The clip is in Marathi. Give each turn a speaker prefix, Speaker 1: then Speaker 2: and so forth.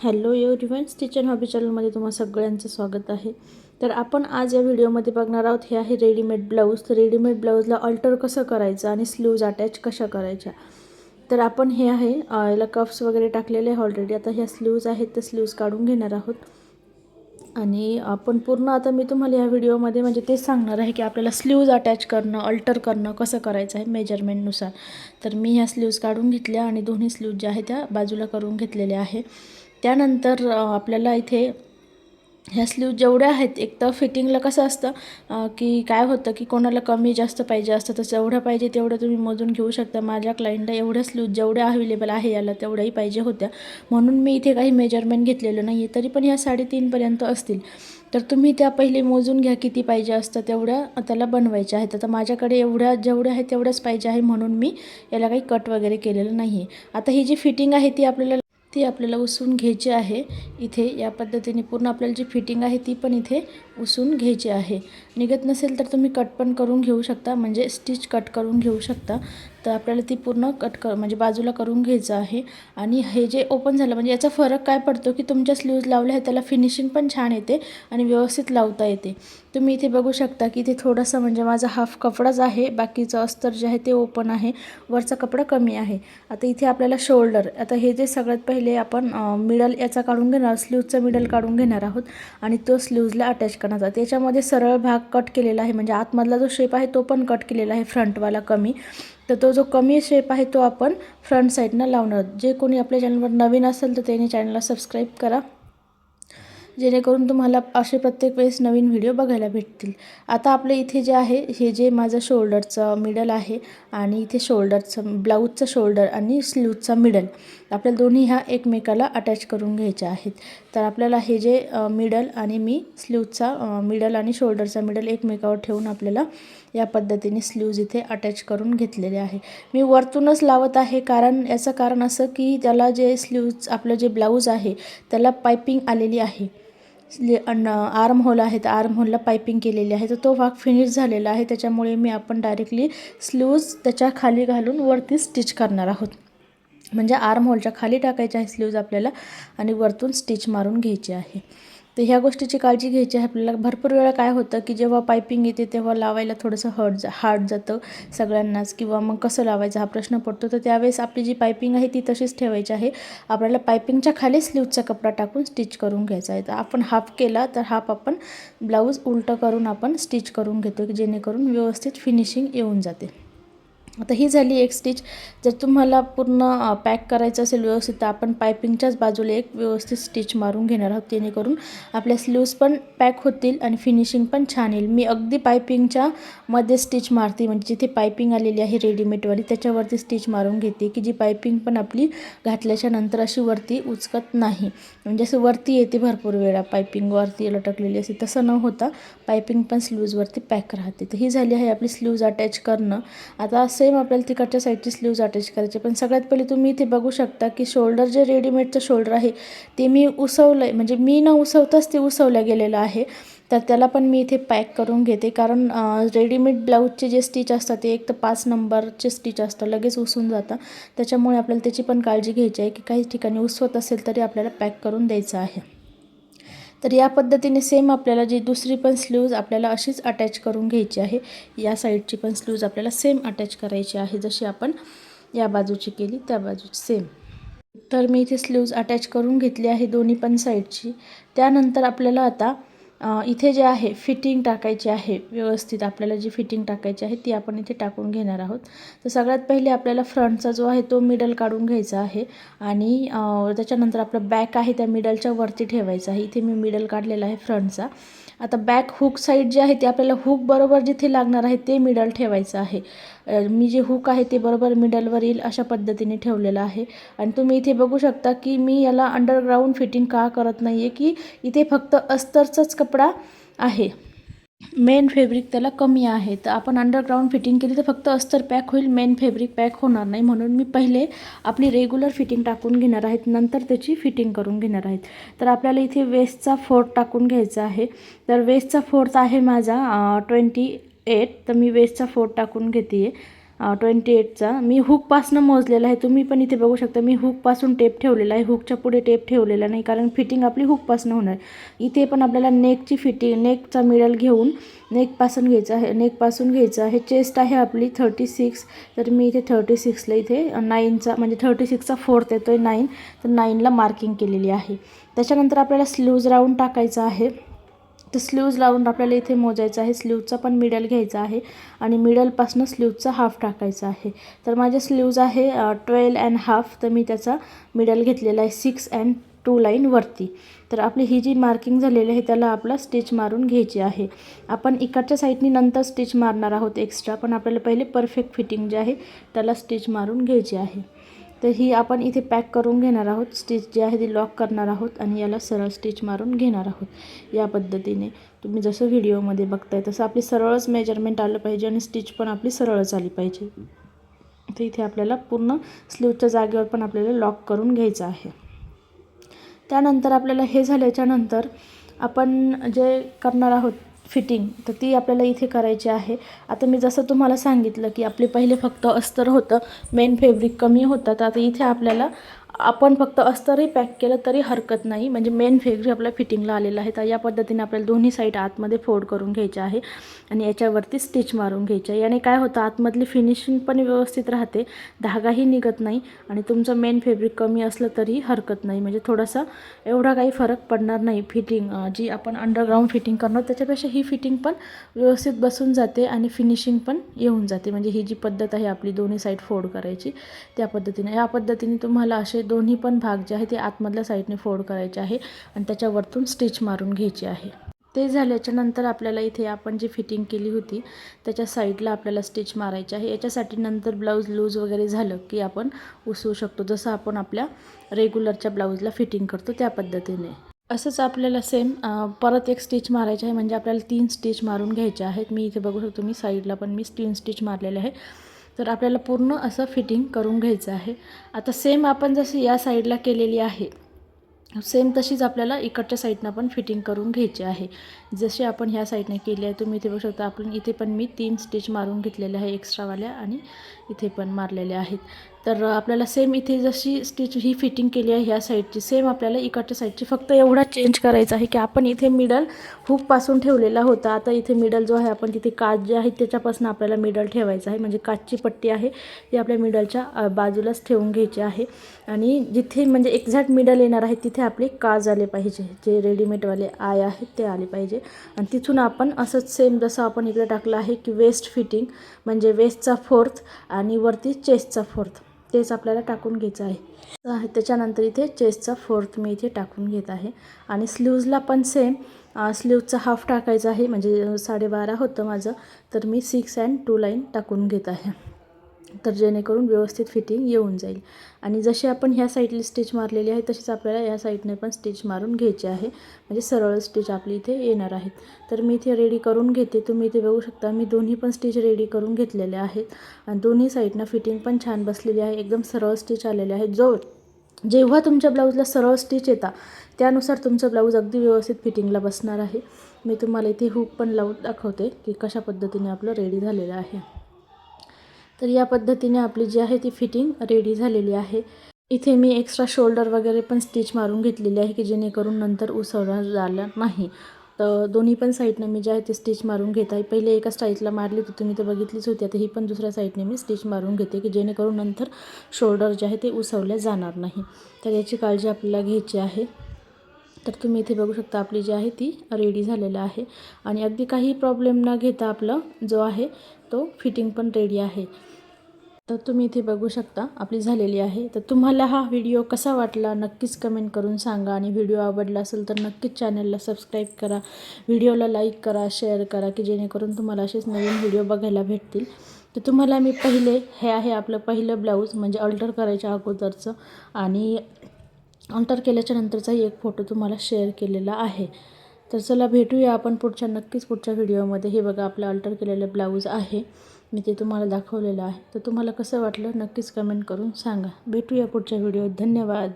Speaker 1: Hello everyone, stitch and hobby चॅनलमध्ये तुम्हा सगळ्यांचं स्वागत आहे. तर आपण आज या व्हिडिओमध्ये बघणार आहोत हे आहे रेडीमेड ब्लाऊज. तर रेडीमेड ब्लाऊजला अल्टर कसं करायचं आणि स्लीव्ज अटॅच कशा करायच्या. तर आपण हे आहे याला कफ्स वगैरे टाकलेले आहे ऑलरेडी. आता ह्या स्लीव्ज आहेत तर स्लीव्ज काढून घेणार आहोत. आणि आपण पूर्ण आता मी तुम्हाला या व्हिडिओमध्ये म्हणजे तेच सांगणार आहे की आपल्याला स्लीव्ज अटॅच करणं, अल्टर करणं कसं करायचं आहे मेजरमेंटनुसार. तर मी ह्या स्लीव्ज काढून घेतल्या आणि दोन्ही स्लीव्ज ज्या आहेत त्या बाजूला करून घेतलेल्या आहे. त्यानंतर आपल्याला इथे ह्या स्लीव जेवढ्या आहेत, एक तर फिटिंगला कसं असतं की काय होतं की कोणाला कमी जास्त पाहिजे असतं, तर जेवढं पाहिजे तेवढं तुम्ही मोजून घेऊ शकता. माझ्या क्लायंटला एवढ्या स्लीव जेवढ्या अवेलेबल आहे याला तेवढ्याही पाहिजे होत्या, म्हणून मी इथे काही मेजरमेंट घेतलेलं नाही आहे. तरी पण ह्या 3.5पर्यंत असतील. तर तुम्ही त्या पहिले मोजून घ्या किती पाहिजे असतं तेवढ्या त्याला बनवायच्या आहेत. आता माझ्याकडे जेवढ्या आहेत तेवढ्याच पाहिजे आहे, म्हणून मी याला काही कट वगैरे केलेलं नाही आहे. आता ही जी फिटिंग आहे ती आपल्याला उसवून घ्यायची आहे. इथे या पद्धतीने पूर्ण आपल्याला जी फिटिंग आहे ती पण इथे उसवून घ्यायची आहे. निघत नसेल तर तुम्ही कट पण करून घेऊ शकता, म्हणजे स्टिच कट करून घेऊ शकता. तर आपल्याला ती पूर्ण म्हणजे बाजूला करून घ्यायचं आहे. आणि हे जे ओपन झालं म्हणजे याचा फरक काय पडतो की तुमच्या स्लीव्ज लावल्या आहे त्याला फिनिशिंग पण छान येते आणि व्यवस्थित लावता येते. तुम्ही इथे बघू शकता की इथे थोडंसं म्हणजे माझा हाफ कपडाच आहे, बाकीचं अस्तर जे आहे ते ओपन आहे, वरचा कपडा कमी आहे. आता इथे आपल्याला शोल्डर, आता हे जे सगळ्यात पहिले आपण मिडल याचा काढून घेणार, स्लीवचा मिडल काढून घेणार आहोत आणि तो स्लीव्जला अटॅच करणार. त्याच्यामध्ये सरळ भाग कट केलेला आहे, म्हणजे आतमधला जो शेप आहे तो पण कट केलेला आहे फ्रंटवाला कमी. तर तो जो कमी शेप आहे तो आपण फ्रंट साईडनं लावणार. जे कोणी आपल्या चॅनलवर नवीन असेल तर त्यांनी चॅनलला सबस्क्राईब करा, जेणेकरून तुम्हाला असे प्रत्येक वेळेस नवीन व्हिडिओ बघायला भेटतील. आता आपले इथे जे आहे, हे जे माझं शोल्डरचं मिडल आहे आणि इथे शोल्डरचं ब्लाऊजचं शोल्डर आणि स्लीवचा मिडल, आपल्याला दोन्ही ह्या एकमेकाला अटॅच करून घ्यायच्या आहेत. तर आपल्याला हे जे मिडल आणि मी स्लीवचा मिडल आणि शोल्डरचा मिडल एकमेकावर ठेवून आपल्याला या पद्धतीने स्लीव्ज इथे अटॅच करून घेतलेले आहे. मी वरतूनच लावत आहे, कारण याचं कारण असं की त्याला जे स्लीव्ज आपलं जे ब्लाऊज आहे त्याला पायपिंग आलेली आहे. आर्म होल आहे, तर आर्म होलला पायपिंग केलेली आहे, तर तो भाग फिनिश झालेला आहे. त्याच्यामुळे आपण डायरेक्टली स्लीव्ज त्याच्या खाली घालून वरती स्टिच करणार आहोत. म्हणजे आर्म होलच्या खाली टाकायचे आहे स्लीव्ज आपल्याला आणि वरतून स्टिच मारून घ्यायची आहे. तर ह्या गोष्टीची काळजी घ्यायची आहे आपल्याला. भरपूर वेळा काय होतं की जेव्हा पायपिंग येते तेव्हा लावायला थोडंसं हार्ड जातं सगळ्यांनाच, किंवा मग कसं लावायचं हा प्रश्न पडतो. तर त्यावेळेस आपली जी पायपिंग आहे ती तशीच ठेवायची आहे. आपल्याला पायपिंगच्या खाली स्लीवचा कपडा टाकून स्टिच करून घ्यायचा आहे. तर आपण हाफ केला तर हाफ आपण ब्लाऊज उलटं करून आपण स्टिच करून घेतो, की जेणेकरून व्यवस्थित फिनिशिंग येऊन जाते. आता ही झाली एक स्टिच. जर तुम्हाला पूर्ण पॅक करायचं असेल व्यवस्थित, तर आपण पायपिंगच्याच बाजूला एक व्यवस्थित स्टिच मारून घेणार आहोत, जेणेकरून आपल्या स्लीव्ज पण पॅक होतील आणि फिनिशिंग पण छान येईल. मी अगदी पायपिंगच्या मध्ये स्टिच मारते, म्हणजे जिथे पायपिंग आलेली आहे रेडीमेडवाली त्याच्यावरती स्टिच मारून घेते, की जी पायपिंग पण आपली घातल्याच्या नंतर अशी वरती उचकत नाही. म्हणजे असं वरती येते भरपूर वेळा पायपिंग वरती लटकलेली असते, तसं न होता पायपिंग पण स्लीव्जवरती पॅक राहते. तर ही झाली आहे आपली स्लीव्ज अटॅच करणं. आता सेम आपल्याला तिकडच्या साईडची स्लीव्ज अटॅच करायचे, पण सगळ्यात पहिले तुम्ही इथे बघू शकता की शोल्डर जे रेडीमेडचं शोल्डर आहे ते मी उसवलं आहे, म्हणजे मी न उसवताच ते उसवलं गेलेलं आहे. तर त्याला पण मी इथे पॅक करून घेते, कारण रेडीमेड ब्लाऊजचे जे स्टिच असतात ते एक तर 5 नंबरचे स्टिच असतं, लगेच उसवून जातं. त्याच्यामुळे आपल्याला त्याची पण काळजी घ्यायची आहे की काही ठिकाणी उसवत असेल तरी आपल्याला पॅक करून द्यायचं आहे. तर या पद्धतीने सेम आपल्याला जी दुसरी पण स्लीव्ज आपल्याला अशीच अटॅच करून घ्यायची आहे. या साईडची पण स्लीव्ज आपल्याला सेम अटॅच करायची आहे, जशी आपण या बाजूची केली त्या बाजूची सेम. तर मी इथे स्लीव्ज अटॅच करून घेतली आहे दोन्ही पण साईडची. त्यानंतर आपल्याला आता इथे जे आहे फिटिंग टाकायची आहे. व्यवस्थित आपल्याला जी फिटिंग टाकायची आहे ती आपण इथे टाकून घेणार आहोत. तर सगळ्यात पहिले आपल्याला फ्रंटचा जो आहे तो मिडल काढून घ्यायचा आहे आणि त्याच्यानंतर आपलं बॅक आहे त्या मिडलच्या वरती ठेवायचं आहे. इथे मी मिडल काढलेला आहे फ्रंटचा. आता बॅक हुक साईड जी आहे ती आपल्याला हुक बरोबर जिथे लागणार आहे ते मिडल ठेवायचं आहे. मी जे हुक आहे ते बरोबर मिडलवर येईल अशा पद्धतीने ठेवलेलं आहे. आणि तुम्ही इथे बघू शकता की मी याला अंडरग्राऊंड फिटिंग का करत नाही आहे, की इथे फक्त अस्तरचाच कपडा आहे, मेन फॅब्रिक त्याला कमी आहे. तर आपण अंडरग्राऊंड फिटिंग केली तर फक्त अस्तर पॅक होईल, मेन फॅब्रिक पॅक होणार नाही. म्हणून मी पहिले आपली रेग्युलर फिटिंग टाकून घेणार आहेत, नंतर त्याची फिटिंग करून घेणार आहेत. तर आपल्याला इथे वेस्टचा फोर्थ टाकून घ्यायचा आहे. तर वेस्टचा फोर्थ आहे माझा 28. तर मी वेस्टचा फोर्थ टाकून घेते आहे. 28चा मी हुकपासून मोजलेला आहे. तुम्ही पण इथे बघू शकता मी हुकपासून टेप ठेवलेला आहे, हुकच्या पुढे टेप ठेवलेला नाही कारण फिटिंग आपली हुकपासून होणार. इथे पण आपल्याला नेकची फिटिंग, नेकचा मिडल घेऊन नेकपासून घ्यायचं आहे. चेस्ट आहे आपली 36, तर मी इथे 36ला इथे 9चा म्हणजे 36चा 4th येतो आहे 9, तर 9ला मार्किंग केलेली आहे. त्याच्यानंतर आपल्याला स्लीव्ज राऊंड टाकायचा आहे. तर स्लीव्ज राऊंड आपल्याला इथे मोजायचं आहे. स्लीवचा पण मिडल घ्यायचा आहे आणि मिडलपासून स्लीवचा हाफ टाकायचा आहे. तर माझे स्लीव्ज आहे 12.5, तर मी त्याचा मिडल घेतलेला आहे 6 लाईन वरती. तर आपली ही जी मार्किंग झालेली आहे त्याला आपला स्टिच मारून घ्यायची आहे. आपण इकडच्या साईडनी नंतर स्टिच मारणार आहोत एक्स्ट्रा, पण आपल्याला पहिले परफेक्ट फिटिंग जे आहे त्याला स्टिच मारून घ्यायची आहे. तर ही आपण इथे पॅक करून घेणार आहोत. स्टिच जी आहे ती लॉक करणार आहोत आणि याला सरळ स्टिच मारून घेणार आहोत. या पद्धतीने तुम्ही जसं व्हिडिओमध्ये बघताय तसं आपली सरळच मेजरमेंट आलं पाहिजे आणि स्टिच पण आपली सरळच आली पाहिजे. तर इथे आपल्याला पूर्ण स्लीवच्या जागेवर पण आपल्याला लॉक करून घ्यायचं आहे. त्यानंतर आपल्याला हे झाल्याच्यानंतर आपण जे करणार आहोत फिटिंग, तर ती आपल्याला इथे करायची आहे. आता मी जसं तुम्हाला सांगितलं की आपले पहिले फक्त अस्तर होतं, मेन फॅब्रिक कमी होतं, तर आता इथे आपल्याला आपण फक्त अस्तरही पॅक केलं तरी हरकत नाही, म्हणजे मेन फॅब्रिक आपल्या फिटिंगला आलेलं आहे. तर या पद्धतीने आपल्याला दोन्ही साईड आतमध्ये फोल्ड करून घ्यायचे आहे आणि याच्यावरती स्टिच मारून घ्यायचे आहे. याने काय होतं, आतमधली फिनिशिंग पण व्यवस्थित राहते, धागाही निघत नाही आणि तुमचं मेन फॅब्रिक कमी असलं तरी हरकत नाही, म्हणजे थोडासा एवढा काही फरक पडणार नाही. फिटिंग जी आपण अंडरग्राऊंड फिटिंग करणार त्याच्यापेक्षा ही फिटिंग पण व्यवस्थित बसून जाते आणि फिनिशिंग पण येऊन जाते. म्हणजे ही जी पद्धत आहे आपली दोन्ही साईड फोल्ड करायची त्या पद्धतीने, या पद्धतीने तुम्हाला असे दोन्ही पण भाग जे आहे ते आतमधल्या साईडने फोल्ड करायचे आहे आणि त्याच्यावरतून स्टिच मारून घ्यायची आहे. ते झाल्याच्या नंतर आपल्याला इथे आपण जी फिटिंग केली होती त्याच्या साईडला आपल्याला स्टिच मारायचे आहे. याच्यासाठी नंतर ब्लाऊज लूज वगैरे झालं की आपण उसवू शकतो, जसं आपण आपल्या रेग्युलरच्या ब्लाऊजला फिटिंग करतो त्या पद्धतीने. असंच आपल्याला सेम परत एक स्टिच मारायचे आहे, म्हणजे आपल्याला 3 स्टिच मारून घ्यायचे आहेत. मी इथे बघू शकतो मी साईडला पण मी 3 स्टिच मारलेले आहे. तर आपल्याला पूर्ण असं फिटिंग करून घ्यायचं आहे. आता सेम आपण जशी या साईडला केलेली आहे सेम तशीच आपल्याला इकडच्या साईडनं पण फिटिंग करून घ्यायची आहे. जशी आपण ह्या साईडने केली आहे तुम्ही इथे बघू शकता. आपण इथे पण मी 3 स्टिच मारून घेतलेल्या आहे एक्स्ट्रावाल्या आणि इथे पण मारलेल्या आहेत. तर आपल्याला सेम इथे जशी स्टिच ही फिटिंग केली आहे ह्या साईडची सेम आपल्याला इकडच्या साईडची फक्त एवढा चेंज करायचा आहे की आपण इथे मिडल हुकपासून ठेवलेला होता, आता इथे मिडल जो आहे आपण तिथे काच जे आहे त्याच्यापासून आपल्याला मिडल ठेवायचं आहे. म्हणजे काचची पट्टी आहे ती आपल्या मिडलच्या बाजूलाच ठेवून घ्यायची आहे आणि जिथे म्हणजे एक्झॅक्ट मिडल येणार आहे तिथे आपले काज आले पाहिजे, जे रेडीमेडवाले आय आहेत ते आले पाहिजे. आणि तिथून आपण असंच सेम जसं आपण इकडे टाकलं आहे की वेस्ट फिटिंग म्हणजे वेस्टचा 4th आणि वरती चेस्टचा 4th तेच आपल्याला टाकून घ्यायचं आहे. त्याच्यानंतर इथे चेस्टचा 4th मी इथे टाकून घेत आहे आणि स्लीव्जला पण सेम स्लीवचा हाफ टाकायचा आहे. म्हणजे 12.5 होतं माझं, तर मी 6 लाईन टाकून घेत आहे, तर जेणेकरून व्यवस्थित फिटिंग येऊन जाईल. आणि जशी आपण ह्या साईडला स्टिच मारलेली आहे तशीच आपल्याला ह्या साईडने पण स्टिच मारून घ्यायची आहे, म्हणजे सरळ स्टिच आपली इथे येणार आहेत. तर मी इथे रेडी करून घेते. तुम्ही इथे बघू शकता मी दोन्ही पण स्टिच रेडी करून घेतलेले आहेत आणि दोन्ही साईडनं फिटिंग पण छान बसलेली आहे, एकदम सरळ स्टिच आलेले आहेत. जेव्हा तुमच्या ब्लाऊजला सरळ स्टिच येतात त्यानुसार तुमचं ब्लाऊज अगदी व्यवस्थित फिटिंगला बसणार आहे. मी तुम्हाला इथे हुक पण लावून दाखवते की कशा पद्धतीने आपलं रेडी झालेलं आहे. तर या पद्धतीने आपली जी आहे ती फिटिंग रेडी झालेली आहे. इथे मी एक्स्ट्रा शोल्डर वगैरे पण स्टिच मारून घेतलेली आहे की जेणेकरून नंतर उसवलं झालं नाही. तर दोन्ही पण साईडनं मी जे आहे ते स्टिच मारून घेत आहे. पहिले एका साईडला मारली होती तुम्ही तर बघितलीच होती, आता ही पण दुसऱ्या साईडने मी स्टिच मारून घेते की जेणेकरून नंतर शोल्डर जे आहे ते उसवले जाणार नाही. तर याची काळजी आपल्याला घ्यायची आहे. तर तुम्ही इथे बघू शकता आपली जी आहे ती रेडी झालेलं आहे आणि अगदी काही प्रॉब्लेम न घेता आपलं जो आहे तो फिटिंग पण रेडी आहे. तर तुम्ही इथे बघू शकता आपली झालेली आहे. तर तुम्हाला हा व्हिडिओ कसा वाटला नक्कीच कमेंट करून सांगा आणि व्हिडिओ आवडला असेल तर नक्कीच चॅनलला सबस्क्राईब करा, व्हिडिओला लाईक करा, शेअर करा की जेणेकरून तुम्हाला असेच नवीन व्हिडिओ बघायला भेटतील. तर तुम्हाला मी हे आहे आपलं पहिलं ब्लाऊज म्हणजे अल्टर करायच्या अगोदरचं आणि अल्टर केल्याच्या नंतरचाही एक फोटो तुम्हाला शेअर केलेला आहे. तर चला भेटूया आपण नक्कीच पुढच्या व्हिडिओमध्ये. हे बघा आपलं अल्टर केलेलं ब्लाऊज आहे, मी ते तुम्हाला दाखवलेलं आहे. तर तुम्हाला कसं वाटलं नक्कीच कमेंट करून सांगा. भेटूया पुढच्या व्हिडिओत. धन्यवाद.